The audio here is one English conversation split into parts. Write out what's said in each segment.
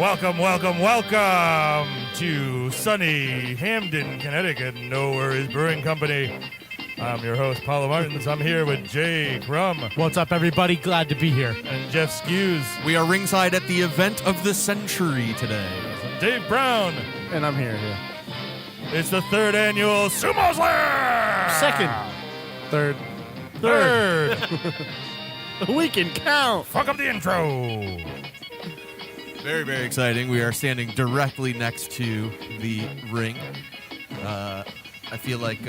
Welcome to sunny Hamden, Connecticut, No Worries Brewing Company. I'm your host, Paulo Martins. I'm here with Jay Crum. What's up, everybody? Glad to be here. And Jeff Skews. We are ringside at the event of the century today. And Dave Brown. And I'm here. It's the third annual Sumo Slam! Second. Third. We can count. Fuck up the intro. Very, very exciting. We are standing directly next to the ring. I feel like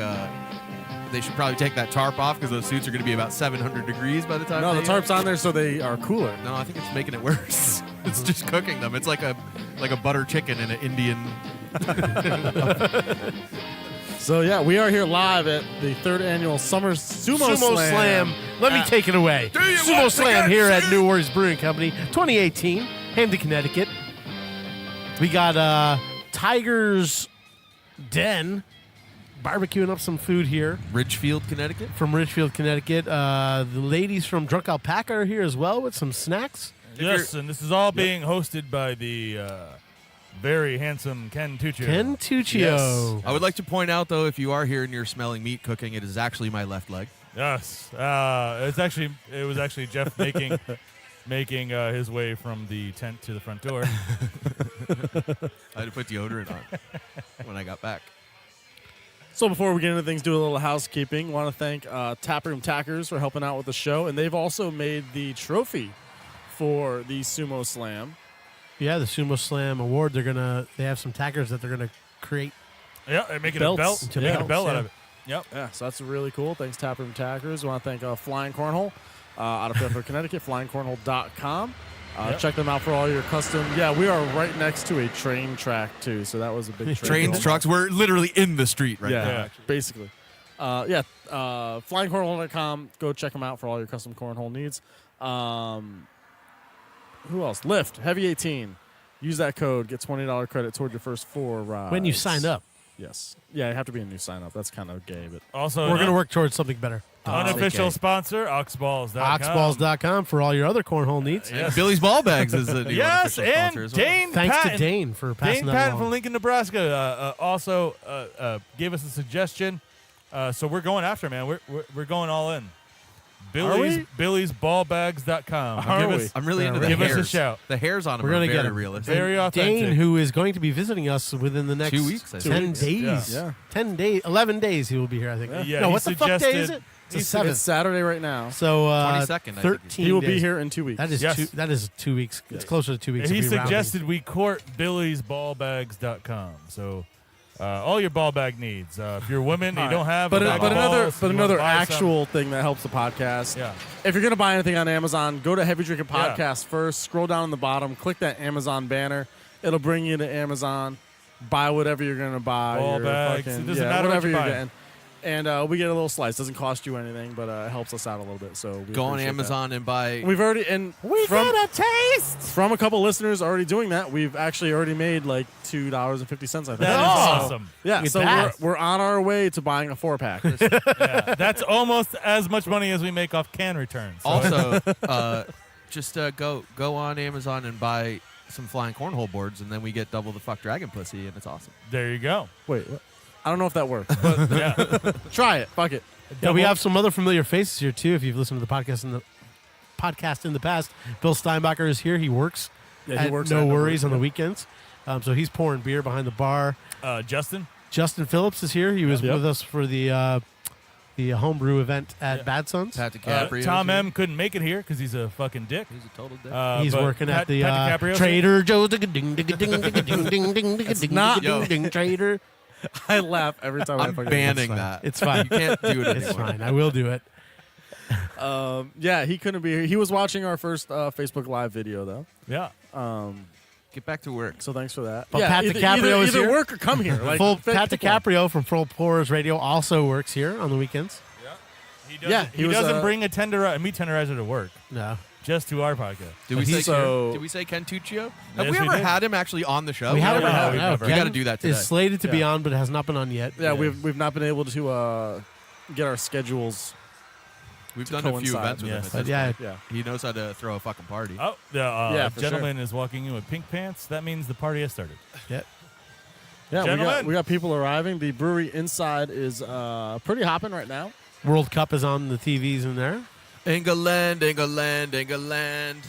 they should probably take that tarp off because those suits are going to be about 700 degrees by the time. No, the tarp's on there so they are cooler. No, I think it's making it worse. It's just cooking them. It's like a butter chicken in an Indian. So yeah, we are here live at the third annual Summer Sumo Slam. Let me take it away. Sumo Slam here at No Worries Brewing Company, 2018, Hamden, Connecticut. We got Tiger's Den barbecuing up some food here. Ridgefield, Connecticut. From Ridgefield, Connecticut. The ladies from Drunk Alpaca are here as well with some snacks. Yes, and this is all being hosted by the very handsome Ken Tuccio. Ken Tuccio. Yes. I would like to point out, though, if you are here and you're smelling meat cooking, it is actually my left leg. Yes, it was actually Jeff making his way from the tent to the front door. I had to put deodorant on when I got back. So before we get into things, do a little housekeeping. Want to thank Taproom Tackers for helping out with the show, and they've also made the trophy for the Sumo Slam. Yeah, the Sumo Slam Award. They have some tackers that they're gonna create. Yeah, they're making Belts. a belt. To Making a belts, belt out yeah. of it. Yep. Yeah, so that's really cool. Thanks, Taproom Tackers. Want to thank Flying Cornhole out of Fairfield, Connecticut, flyingcornhole.com. Yep. Check them out for all your custom. Yeah, we are right next to a train track, too, so that was a big Trains, trucks, we're literally in the street right now. Yeah. Basically. Flyingcornhole.com. Go check them out for all your custom cornhole needs. Who else? Lyft, Heavy 18. Use that code. Get $20 credit toward your first 4 rides. When you sign up. Yes. Yeah, you have to be a new sign up. That's kind of gay, but Also, We're going to work towards something better. unofficial okay. sponsor, Oxballs.com. Oxballs.com for all your other cornhole needs. Yes. Billy's Ball Bags is a new Yes, unofficial sponsor and as well. Dane Thanks Patton. to Dane for passing Dane that Patton along. from Lincoln, Nebraska, also gave us a suggestion. So we're going after, man. We're going all in. BillysBallbags.com. Are we? I'm really into the Give us hairs. a shout. The hairs on them We're are gonna very get 'em. realistic. Very authentic. Dane, who is going to be visiting us within the next 2 weeks, I 10 think. days. Yeah. 10 days, 11 days he will be here, I think. Yeah, no, he what the fuck day is it? It's the it's 7th. Saturday right now. So 22nd, I think. 13 He will days. be here in 2 weeks. That is Yes. that is 2 weeks. It's closer to 2 weeks. He if we round suggested we court BillysBallbags.com. So all your ball bag needs. If you're a woman, you don't have But a bag of another balls, you another wanna buy some. actual thing that helps the podcast. Yeah. If you're gonna buy anything on Amazon, go to Heavy Drinking Yeah. Podcast first. Scroll down on the bottom, click that Amazon banner. It'll bring you to Amazon. Buy whatever you're gonna buy. Ball your bags. fucking- It doesn't matter what whatever you're you're buying. getting. And we get a little slice. Doesn't cost you anything, but it helps us out a little bit. So we Go on appreciate Amazon and buy. that. We've already and a taste. from a couple listeners already doing that. We've actually already made like $2.50. I think. That is awesome. Yeah, Look at so that. we're on our way to buying a 4-pack. Yeah, that's almost as much money as we make off can returns. So Also, just go on Amazon and buy some flying cornhole boards, and then we get double the fuck dragon pussy, and it's awesome. there you go. Wait, what? I don't know if that works, but Yeah. try it. Fuck it. Yeah, we have some other familiar faces here too. If you've listened to the podcast in the past, Bill Steinbacher is here. He works. Yeah, he at works No at No Worries Worries, on the yeah. weekends. So he's pouring beer behind the bar. Justin. Justin Phillips is here. He was Yep. with us for the homebrew event at Bad Sons. Pat DiCaprio. Tom M. couldn't make it here because he's a fucking dick. He's a total dick. He's but working at the Pat DiCaprio. Trader Joe's. Ding ding ding ding ding ding ding ding not- ding ding Trader. I laugh every time I I'm fucking banning fine. that. It's fine. You can't do it It's anymore. fine. I will do it. Yeah, he couldn't be here. He was watching our first Facebook Live video though. Yeah. Get back to work. So thanks for that. But yeah, Pat either, DiCaprio is either here. work or come here. Like Pat pick one. DiCaprio from Full Pours Radio also works here on the weekends. He doesn't, Yeah, he he was, doesn't bring a meat tenderizer to work, No. just to our podcast. Did we He's say so- Ken Tuccio? Yes, Have we we ever did. had him actually on the show? We haven't haven't. had No, him. no. We Ken gotta do that today. Is slated to be Yeah. on, but it has not been on yet. Yeah, we've not been able to get our schedules We've done a few coincide. events with him. Yes. At But this yeah, point. Yeah. He knows how to throw a fucking party. Oh, the Yeah, for gentleman is walking in with pink pants. That means the party has started. yeah. Yeah, Gentlemen. we got people arriving. The brewery inside is pretty hopping right now. World Cup is on the TVs in there. England, England, England.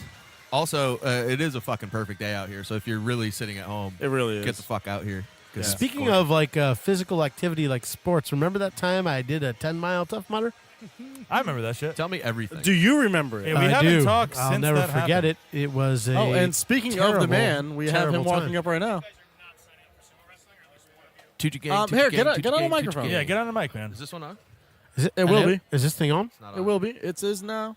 Also, it is a fucking perfect day out here. So if you're really sitting at home, It really is. get the fuck out here. 'Cause it's Speaking gorgeous. of like physical activity, like sports, remember that time I did a 10-mile Tough Mudder? I remember that shit. Tell me everything. Do you remember it? Yeah, we I haven't do. talked I'll since never that forget happened. it. It was a Oh, and speaking of the terrible, man, we have him terrible walking time. up right now. Tucci gang, Tucci Here, gang, get on Tucci the gang, Tucci microphone. gang. Yeah, get on the mic, man. Is this one on? Is it will be. Is this thing on? It's not It on. will be. It is now.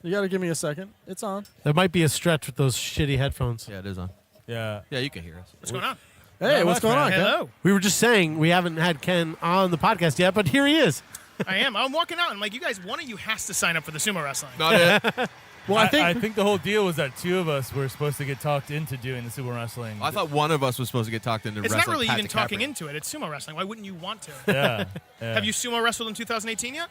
You got to give me a second. It's on. There might be a stretch with those shitty headphones. Yeah, it is on. Yeah. Yeah, you can hear us. What's going on? Hey, Not what's much, going on, man. Ken? Hello. We were just saying we haven't had Ken on the podcast yet, but here he is. I am. I'm walking out. I'm like, you guys, one of you has to sign up for the sumo wrestling. Not it. Well, I think I think the whole deal was that two of us were supposed to get talked into doing the sumo wrestling. I thought one of us was supposed to get talked into It's wrestling. not really Pat even DiCaprio. talking into it. It's sumo wrestling. Why wouldn't you want to? Yeah. Yeah. Have you sumo wrestled in 2018 yet?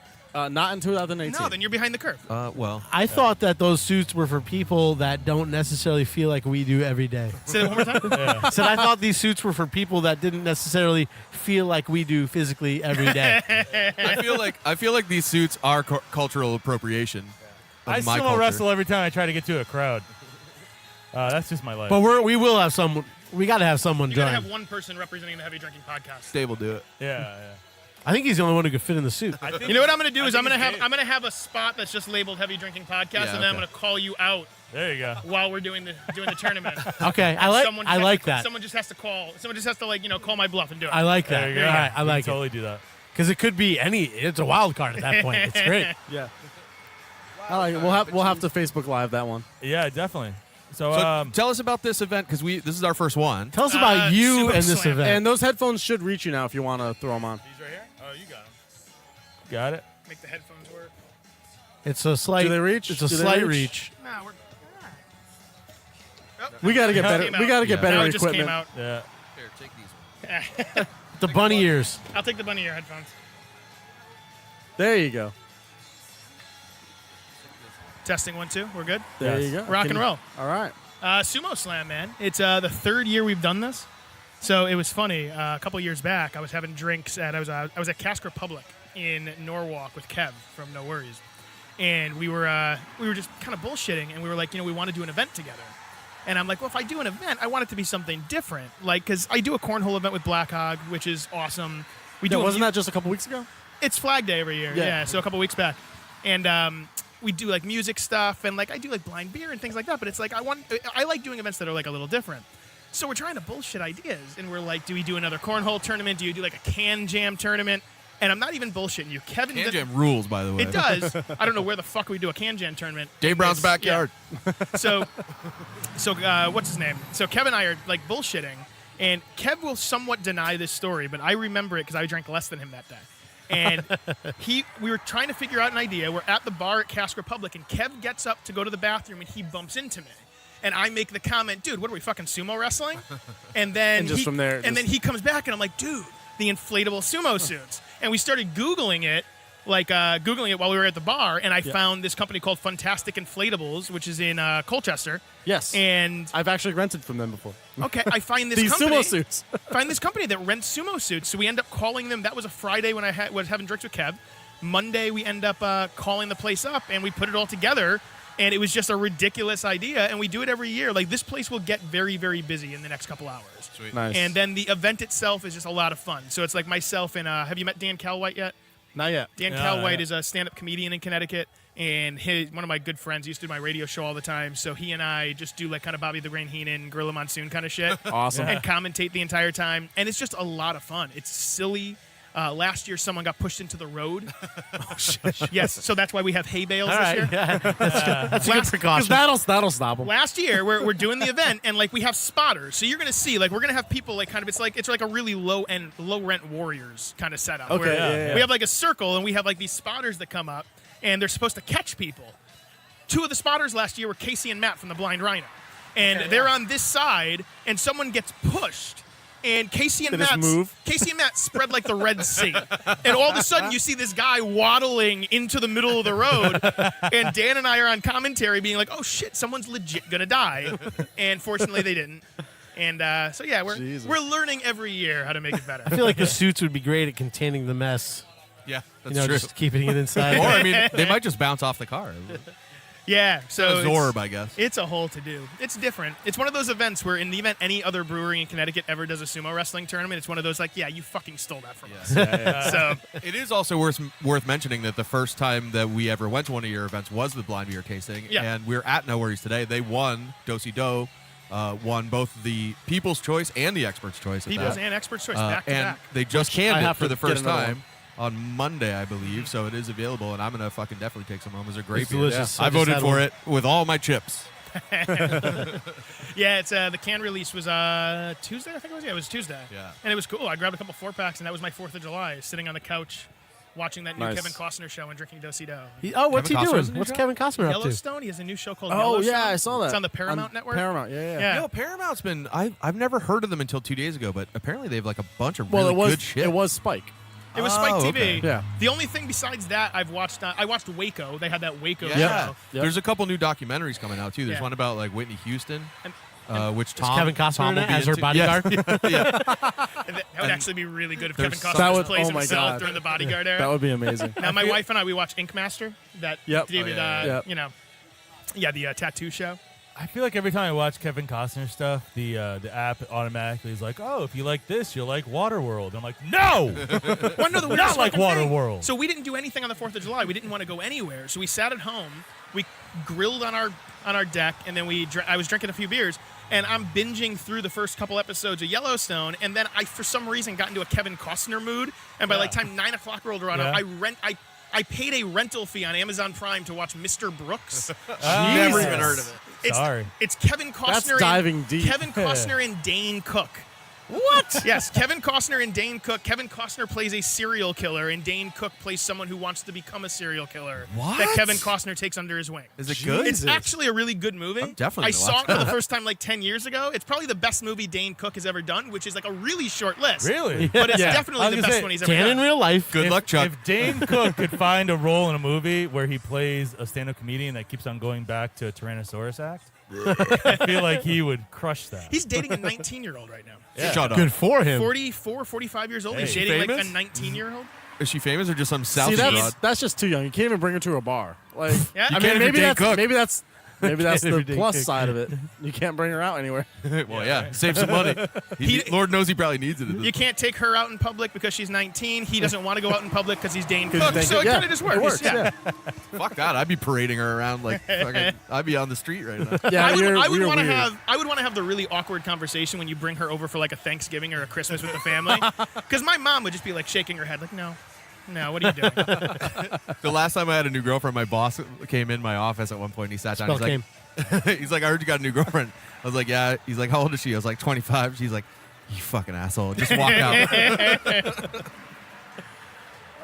not in 2018. No, then you're behind the curve. Well, I thought that those suits were for people that don't necessarily feel like we do every day. Say that one more time. I said I thought these suits were for people that didn't necessarily feel like we do physically every day. I feel like these suits are cultural appropriation. Of I my sumo culture. wrestle every time I try to get to a crowd. That's just my life. But we will have someone. We got to have someone You gotta join. have one person representing the heavy drinking podcast. Dave will do it. yeah. I think he's the only one who could fit in the suit. I think You know what I'm gonna do I is I'm think gonna it's have I'm gonna have a spot that's just labeled heavy drinking podcast, Yeah, and then I'm okay. gonna call you out There you go. while we're doing the tournament. Okay, I has like to, that. Someone just has to call. Someone just has to call my bluff and do it. I like There that. you All go. right, I We like can it totally do that. because it could be any. It's a wild card at that point. It's great. Yeah. I like it. We'll have to Facebook Live that one. Yeah, definitely. So, So tell us about this event because this is our first one. Tell us about you Sumo and this Slam. event. And those headphones should reach you now if you want to throw them on. These right here? Oh, you got them. Got it. Make the headphones work. It's a slight. Do they reach? It's a Do they slight reach? reach. Nah, we're. Oh, We got to get Just better. came We out. got to get Yeah. better now it just equipment. came out. Yeah. Here, take these. The bunny ears. I'll take the bunny ear headphones. There you go. Testing 1, 2. We're good. There Yes. you go. Rock Can and you- roll. All right. Sumo Slam, man. It's the third year we've done this. So it was funny. A couple years back, I was having drinks at I was at Cask Republic in Norwalk with Kev from No Worries, and we were just kind of bullshitting, and we were like, we want to do an event together. And I'm like, well, if I do an event, I want it to be something different, because I do a cornhole event with Black Hog, which is awesome. We do. Wasn't that just a couple weeks ago? It's Flag Day every year. Yeah. Yeah. So a couple weeks back, and we do like music stuff, and like I do like blind beer and things like that. But it's like I like doing events that are like a little different. So we're trying to bullshit ideas, and we're like, do we do another cornhole tournament? Do you do like a can jam tournament? And I'm not even bullshitting you, Kevin. Can Jam rules, by the way. It does. I don't know where the fuck we do a can jam tournament. Dave Brown's It's- backyard. yeah. So what's his name? So Kevin and I are like bullshitting, and Kev will somewhat deny this story, but I remember it because I drank less than him that day. And we were trying to figure out an idea. We're at the bar at Cask Republic, and Kev gets up to go to the bathroom, and he bumps into me. And I make the comment, dude, what are we, fucking sumo wrestling? And then And just from there, and then he comes back, and I'm like, dude, the inflatable sumo suits. And we started Googling it, while we were at the bar, and I found this company called Fantastic Inflatables, which is in Colchester. Yes. And I've actually rented from them before. okay, I find this These company, sumo suits. find this company that rents sumo suits. So we end up calling them. That was a Friday when I was having drinks with Kev. Monday we end up calling the place up, and we put it all together. And it was just a ridiculous idea, and we do it every year. Like, this place will get very, very busy in the next couple hours. Sweet. Nice. And then the event itself is just a lot of fun. So it's like myself and have you met Dan Calwhite yet? Not yet. Dan Calwhite is a stand-up comedian in Connecticut, and one of my good friends used to do my radio show all the time. So he and I just do like kind of Bobby the Brain Heenan, Gorilla Monsoon kind of shit. Awesome. And commentate the entire time. And it's just a lot of fun. It's silly. Last year, someone got pushed into the road. Yes, so that's why we have hay bales All this right, year. yeah, that's a good Because precaution. that'll stop them. Last year, we're doing the event, and like we have spotters. So you're gonna see, like, we're gonna have people like kind of it's like a really low rent Warriors kind of setup. Okay, where yeah. We have like a circle, and we have like these spotters that come up, and they're supposed to catch people. Two of the spotters last year were Casey and Matt from the Blind Rhino, and they're on this side, and someone gets pushed. and Casey and They just Matt spread like the Red Sea. And all of a sudden, you see this guy waddling into the middle of the road, and Dan and I are on commentary being like, oh, shit, someone's legit going to die. And fortunately, they didn't. And so, yeah, we're learning every year how to make it better. I feel like the suits would be great at containing the mess. Yeah, that's true. Just keeping it inside. Or, I mean, they might just bounce off the car. Yeah, so Zorb, I guess. It's a whole to-do. It's different. It's one of those events where in the event any other brewery in Connecticut ever does a sumo wrestling tournament, it's one of those like, yeah, you fucking stole that from us. So it is also worth mentioning that the first time that we ever went to one of your events was the blind beer tasting, and we're at No Worries today. They won Do-Si-Do, won both the People's Choice and the Expert's Choice. People's and Expert's Choice back to and back. they just canned it for the first time. On Monday, I believe, so it is available, and I'm gonna fucking definitely take some home. It's a great It's beer. delicious. I I just voted had for one. it with all my chips. Yeah, it's the can release was Tuesday, I think it was. Yeah, it was Tuesday. Yeah. And it was cool. I grabbed a couple 4-packs, and that was my 4th of July, sitting on the couch watching that new Nice. Kevin Costner show and drinking Do-Si-Do. What's Kevin he Costner's in doing? the What's show? Kevin Costner up to? Yellowstone. He has a new show called Oh, Yellowstone. yeah, I saw that. It's on the Paramount Network. Paramount, yeah. Yeah. You know, Paramount's been. I've never heard of them until 2 days ago, but apparently they have like a bunch of Well, really good shit. it was Spike. It was Spike TV. okay. Yeah. The only thing besides that I watched Waco. They had that Waco Yeah. show. Yep. There's a couple new documentaries coming out too. There's Yeah. one about like Whitney Houston, which Is Tom Kevin Costner Tom in will it be as her into. bodyguard? Yeah. And that would actually be really good if there's Kevin some- Costner That would- plays oh my himself God. during the Bodyguard era. That would be amazing. Now, my wife and I, we watch Ink Master, that Yep. David, Oh, yeah, yeah. the tattoo show. I feel like every time I watch Kevin Costner stuff, the app automatically is like, oh, if you like this, you'll like Waterworld. I'm like, no! Well, no, the Not weirdest like fucking thing. Waterworld. So we didn't do anything on the 4th of July. We didn't want to go anywhere. So we sat at home. We grilled on our deck, and then I was drinking a few beers, and I'm binging through the first couple episodes of Yellowstone, and then I, for some reason, got into a Kevin Costner mood, and by like time 9 o'clock rolled around, Yeah. I paid a rental fee on Amazon Prime to watch Mr. Brooks. Never even heard of it. Sorry. It's Kevin Costner. That's diving deep. Kevin Costner and Dane Cook. What? Yes, Kevin Costner and Dane Cook. Kevin Costner plays a serial killer, and Dane Cook plays someone who wants to become a serial killer. What? That Kevin Costner takes under his wing. Is it good? It's actually a really good movie. I'm definitely I gonna saw watch it for the first time like 10 years ago. It's probably the best movie Dane Cook has ever done, which is like a really short list. Really? But it's Yeah. I definitely was the gonna best say, one he's ever Can in done. real life. Good luck, Chuck. If Dane Cook could find a role in a movie where he plays a stand-up comedian that keeps on going back to a Tyrannosaurus act, I feel like he would crush that. He's dating a 19-year-old right now. Yeah. Shut up. Good for him. 44, 45 years old. He's Hey. dating like a Famous? 19-year-old. Is she famous or just some South See, broad? that's just too young. You can't even bring her to a bar. Like, Yeah. I You mean, can't maybe even that's date Cook. maybe that's Can't the even plus date Cook. side of it. You can't bring her out anywhere. Well, yeah, save some money. Lord knows he probably needs it. At this You can't take her out in public because she's 19. He doesn't want to go out in public because he's Dane Cook. Dane So Cook, it yeah, kind of just works. it works, yeah. Fuck that! I'd be parading her around like fucking. I'd be on the street right now. Yeah, I would you're want to weird. have the really awkward conversation when you bring her over for like a Thanksgiving or a Christmas with the family, because my mom would just be like shaking her head like, no, what are you doing? The last time I had a new girlfriend, my boss came in my office at one point. And he sat down. Spell came. He's like, I heard you got a new girlfriend. I was like, yeah. He's like, how old is she? I was like, 25. She's like, you fucking asshole. Just walk out.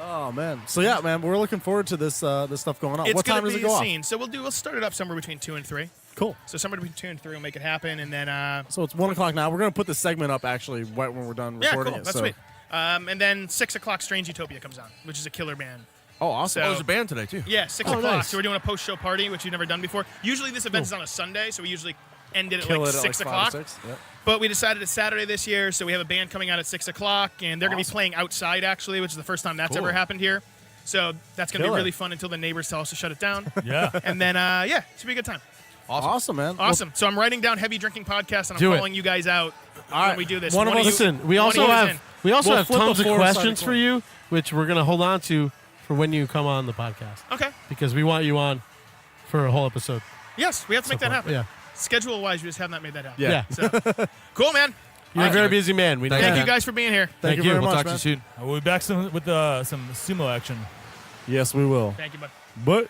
Oh man. So yeah, man, we're looking forward to this stuff going on. It's What time gonna does it be go a off? scene. So we'll start it up somewhere between 2 and 3. Cool. So somewhere between 2 and 3 will make it happen, and then So it's 1 o'clock now. We're gonna put the segment up actually right when we're done yeah, recording cool, it. that's so. sweet. And then 6 o'clock, Strange Utopia comes on, which is a killer band. Oh, awesome. So- There's a band today too. Yeah, 6 Oh, o'clock. nice. So we're doing a post-show party, which we've never done before. Usually this event is on a Sunday, so we usually end it at Kill like it at 6 like o'clock. 5 or 6. Yep. But we decided it's Saturday this year, so we have a band coming out at 6 o'clock, and they're going to be Awesome. playing outside, actually, which is the first time that's Cool. ever happened here. So that's going to be Killer. really fun until the neighbors tell us to shut it down. Yeah. And then, yeah, it should be a good time. Awesome, man. Awesome. So I'm writing down Heavy Drinking Podcast, and I'm Do it. calling you guys out All when right. we do this. One of us- Listen, we one also of you is have in. We'll have flip tons a of four-sided questions for coin. you, which we're gonna hold on to for when you come on the podcast Okay. because we want you on for a whole episode. Yes, we have to make that far. happen. Yeah. Schedule-wise, we just have not made that happen. Yeah. So, cool, man. You're a very busy man. We know Thank Thank that. you guys for being here. Thank you very We'll much, talk man. to you soon. We'll be back with some sumo action. Yes, we will. Thank you, bud. But